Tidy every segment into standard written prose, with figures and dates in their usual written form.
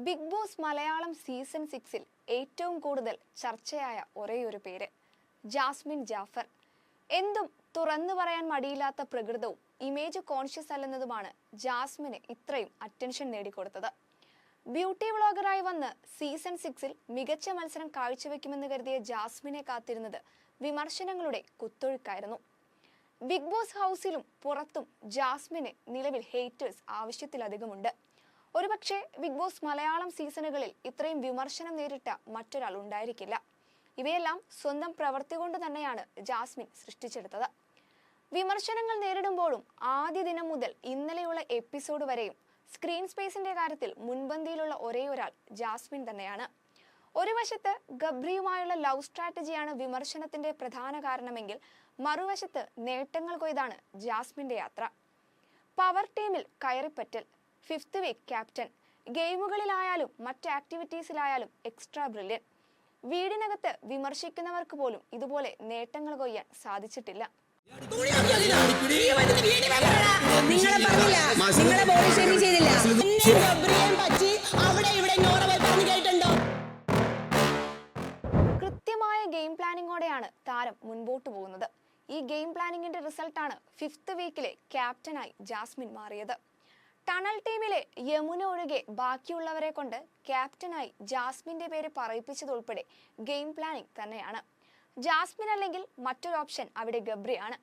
Big boss Malayalam season 6-ൽ ഏറ്റവും കൂടുതൽ ചർച്ചയായ ഒരേയൊരു പേര് ജാസ്മിൻ ജാഫർ. എന്തും തുറന്നു പറയാൻ മടിയില്ലാത്ത പ്രകൃതവും ഇമേജ് കോൺഷ്യസ് അല്ലെന്നതുമാണ് ജാസ്മിന് ഇത്രയും അറ്റൻഷൻ നേടിക്കൊടുത്തത്. ബ്യൂട്ടി വ്ളോഗറായി വന്ന് സീസൺ 6-ൽ മികച്ച മത്സരം കാഴ്ചവെക്കുമെന്ന് കരുതിയ ജാസ്മിനെ കാത്തിരുന്നത് വിമർശനങ്ങളുടെ കുത്തൊഴുക്കായിരുന്നു. ബിഗ് ബോസ് ഹൗസിലും പുറത്തും ജാസ്മിന് നിലവിൽ ഹേറ്റേഴ്സ് ആവശ്യത്തിലധികമുണ്ട്. ഒരുപക്ഷെ ബിഗ് ബോസ് മലയാളം സീസണുകളിൽ ഇത്രയും വിമർശനം നേരിട്ട മറ്റൊരാൾ ഉണ്ടായിരിക്കില്ല. ഇവയെല്ലാം സ്വന്തം പ്രവൃത്തി കൊണ്ട് തന്നെയാണ് ജാസ്മിൻ സൃഷ്ടിച്ചെടുത്തത്. വിമർശനങ്ങൾ നേരിടുമ്പോഴും ആദ്യ ദിനം മുതൽ ഇന്നലെയുള്ള എപ്പിസോഡ് വരെയും സ്ക്രീൻ സ്പേസിന്റെ കാര്യത്തിൽ മുൻപന്തിയിലുള്ള ഒരേയൊരാൾ ജാസ്മിൻ തന്നെയാണ്. ഒരു വശത്ത് ഗബ്രിയുമായുള്ള ലവ് സ്ട്രാറ്റജിയാണ് വിമർശനത്തിന്റെ പ്രധാന കാരണമെങ്കിൽ മറുവശത്ത് നേട്ടങ്ങൾ കൊയ്താണ് ജാസ്മിന്റെ യാത്ര. പവർ ടീമിൽ കയറിപ്പറ്റൽ, 5th വീക്ക് ക്യാപ്റ്റൻ, ഗെയിമുകളിലായാലും മറ്റ് ആക്ടിവിറ്റീസിലായാലും എക്സ്ട്രാ ബ്രില്യൻ. വീടിനകത്ത് വിമർശിക്കുന്നവർക്ക് പോലും ഇതുപോലെ നേട്ടങ്ങൾ കൊയ്യാൻ സാധിച്ചിട്ടില്ല. കൃത്യമായ ഗെയിം പ്ലാനിങ്ങോടെയാണ് താരം മുൻപോട്ട് പോകുന്നത്. ഈ ഗെയിം പ്ലാനിങ്ങിന്റെ റിസൾട്ടാണ് 5th വീക്കിലെ ക്യാപ്റ്റനായി ജാസ്മിൻ മാറിയത്. ടണൽ ടീമിലെ യമുന ഒഴികെ ബാക്കിയുള്ളവരെ കൊണ്ട് ക്യാപ്റ്റനായി ജാസ്മിന്റെ പേര് പറയിപ്പിച്ചതുൾപ്പെടെ ഗെയിം പ്ലാനിംഗ് തന്നെയാണ്. ജാസ്മിൻ അല്ലെങ്കിൽ മറ്റൊരു ഓപ്ഷൻ അവിടെ ഗബ്രിയാണ്.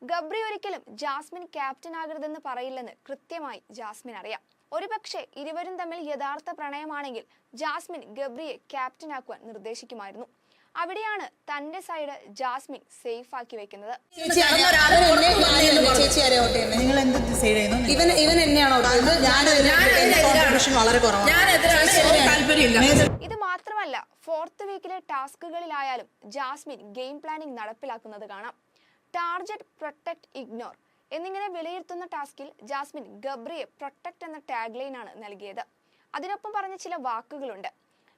ഗബ്രി ഒരിക്കലും ജാസ്മിൻ ക്യാപ്റ്റൻ ആകരുതെന്ന് പറയില്ലെന്ന് കൃത്യമായി ജാസ്മിൻ അറിയാം. ഒരുപക്ഷെ ഇരുവരും തമ്മിൽ യഥാർത്ഥ പ്രണയമാണെങ്കിൽ ജാസ്മിൻ ഗബ്രിയെ ക്യാപ്റ്റനാക്കുവാൻ നിർദ്ദേശിക്കുമായിരുന്നു. അവിടെയാണ് തന്റെ സൈഡ് ജാസ്മിൻ സേഫ് ആക്കി വെക്കുന്നത്. ഇത് മാത്രമല്ല, 4th വീക്കിലെ ടാസ്കുകളിലായാലും ജാസ്മിൻ ഗെയിം പ്ലാനിംഗ് നടപ്പിലാക്കുന്നത് കാണാം. ടാർഗറ്റ്, പ്രൊട്ടക്ട്, ഇഗ്നോർ എന്നിങ്ങനെ വിലയിരുത്തുന്ന ടാസ്കിൽ ജാസ്മിൻ ഗബ്രിയെ പ്രൊട്ടക്ട് എന്ന ടാഗ് ലൈനാണ് നൽകിയത്. അതിനൊപ്പം പറഞ്ഞ ചില വാക്കുകളുണ്ട്.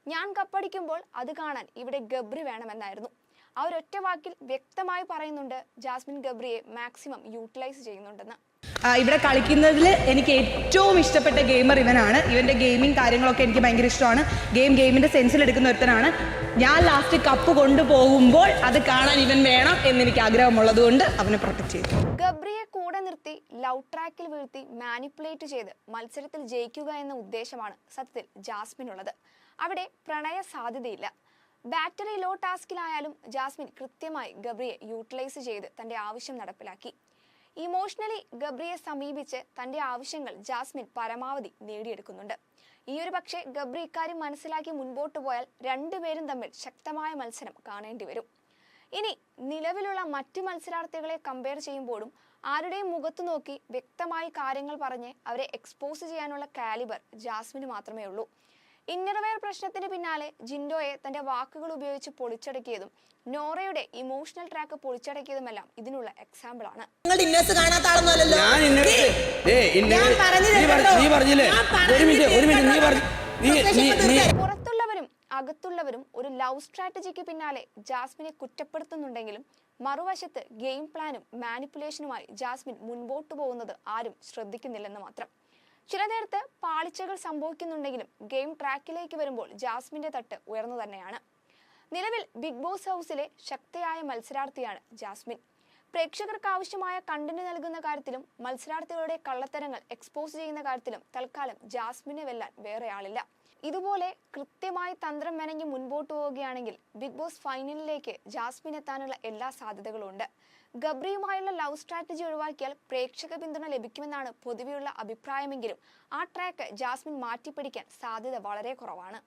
ഞാൻ കപ്പടിക്കുമ്പോൾ അത് കാണാൻ ഇവിടെ ഗബ്രി വേണമെന്നായിരുന്നു. ആ ഒരൊറ്റ വാക്കിൽ വ്യക്തമായി പറയുന്നുണ്ട് ജാസ്മിൻ ഗബ്രിയെ മാക്സിമം യൂട്ടിലൈസ് ചെയ്യുന്നുണ്ടെന്ന്. ഇവിടെ കളിക്കുന്നതിൽ എനിക്ക് ഏറ്റവും ഇഷ്ടപ്പെട്ട ഗെയിമർ ഇവനാണ്. ഇവന്റെ ഗെയിമിംഗ് കാര്യങ്ങളൊക്കെ എനിക്ക് ഭയങ്കര ഇഷ്ടമാണ്. ഗെയിമിന്റെ സെൻസിൽ എടുക്കുന്ന ഒരുത്തനാണ്. ഞാൻ ലാസ്റ്റ് കപ്പ് കൊണ്ടുപോകുമ്പോൾ അത് കാണാൻ ഇവൻ വേണം എന്നെനിക്ക് ആഗ്രഹമുള്ളത് കൊണ്ട് അവനെ പ്രൊട്ടക്ട് ചെയ്തു. ഗബ്രിയെ കൂടെ നിർത്തി ലവ് ട്രാക്കിൽ വീഴ്ത്തി മാനിപ്പുലേറ്റ് ചെയ്ത് മത്സരത്തിൽ ജയിക്കുക എന്ന ഉദ്ദേശമാണ് സത്യത്തിൽ ജാസ്മിനുള്ളത്. അവിടെ പ്രണയ സാധ്യതയില്ല. ബാറ്ററി ലോ ടാസ്കിലായാലും ജാസ്മിൻ കൃത്യമായി ഗബ്രിയെ യൂട്ടിലൈസ് ചെയ്ത് തന്റെ ആവശ്യം നടപ്പിലാക്കി. ഇമോഷണലി ഗബ്രിയെ സമീപിച്ച് തന്റെ ആവശ്യങ്ങൾ ജാസ്മിൻ പരമാവധി നേടിയെടുക്കുന്നുണ്ട്. ഈ ഒരു പക്ഷേ ഗബ്രി ഇക്കാര്യം മനസ്സിലാക്കി മുൻപോട്ട് പോയാൽ രണ്ടുപേരും തമ്മിൽ ശക്തമായ മത്സരം കാണേണ്ടി വരും. ഇനി നിലവിലുള്ള മറ്റു മത്സരാർത്ഥികളെ കമ്പയർ ചെയ്യുമ്പോഴും ആരുടെയും മുഖത്ത് നോക്കി വ്യക്തമായി കാര്യങ്ങൾ പറഞ്ഞ് അവരെ എക്സ്പോസ് ചെയ്യാനുള്ള കാലിബർ ജാസ്മിന് മാത്രമേ ഉള്ളൂ. ഇന്നർവെയർ പ്രശ്നത്തിന് പിന്നാലെ ജിൻഡോയെ തന്റെ വാക്കുകൾ ഉപയോഗിച്ച് പൊളിച്ചടക്കിയതും നോറയുടെ ഇമോഷണൽ ട്രാക്ക് പൊളിച്ചടക്കിയതുമെല്ലാം ഇതിനുള്ള എക്സാമ്പിൾ ആണ്. പുറത്തുള്ളവരും അകത്തുള്ളവരും ഒരു ലവ് സ്ട്രാറ്റജിക്ക് പിന്നാലെ ജാസ്മിനെ കുറ്റപ്പെടുത്തുന്നുണ്ടെങ്കിലും മറുവശത്ത് ഗെയിം പ്ലാനും മാനിപ്പുലേഷനുമായി ജാസ്മിൻ മുൻപോട്ട് പോകുന്നത് ആരും ശ്രദ്ധിക്കുന്നില്ലെന്ന് മാത്രം. ചില നേരത്ത് പാളിച്ചകൾ സംഭവിക്കുന്നുണ്ടെങ്കിലും ഗെയിം ട്രാക്കിലേക്ക് വരുമ്പോൾ ജാസ്മിന്റെ തട്ട് ഉയർന്നു തന്നെയാണ്. നിലവിൽ ബിഗ് ബോസ് ഹൗസിലെ ശക്തിയായ മത്സരാർത്ഥിയാണ് ജാസ്മിൻ. പ്രേക്ഷകർക്ക് ആവശ്യമായ കണ്ടന്റ് നൽകുന്ന കാര്യത്തിലും മത്സരാർത്ഥികളുടെ കള്ളത്തരങ്ങൾ എക്സ്പോസ് ചെയ്യുന്ന കാര്യത്തിലും തൽക്കാലം ജാസ്മിനെ വെല്ലാൻ വേറെ ആളില്ല. ഇതുപോലെ കൃത്യമായി തന്ത്രം മെനങ്ങി മുൻപോട്ട് പോവുകയാണെങ്കിൽ ബിഗ് ബോസ് ഫൈനലിലേക്ക് ജാസ്മിൻ എത്താനുള്ള എല്ലാ സാധ്യതകളും ഉണ്ട്. ഗബ്രിയുമായുള്ള ലവ് സ്ട്രാറ്റജി ഒഴിവാക്കിയാൽ പ്രേക്ഷക പിന്തുണ ലഭിക്കുമെന്നാണ് പൊതുവെയുള്ള അഭിപ്രായമെങ്കിലും ആ ട്രാക്ക് ജാസ്മിൻ മാറ്റിപ്പിടിക്കാൻ സാധ്യത വളരെ കുറവാണ്.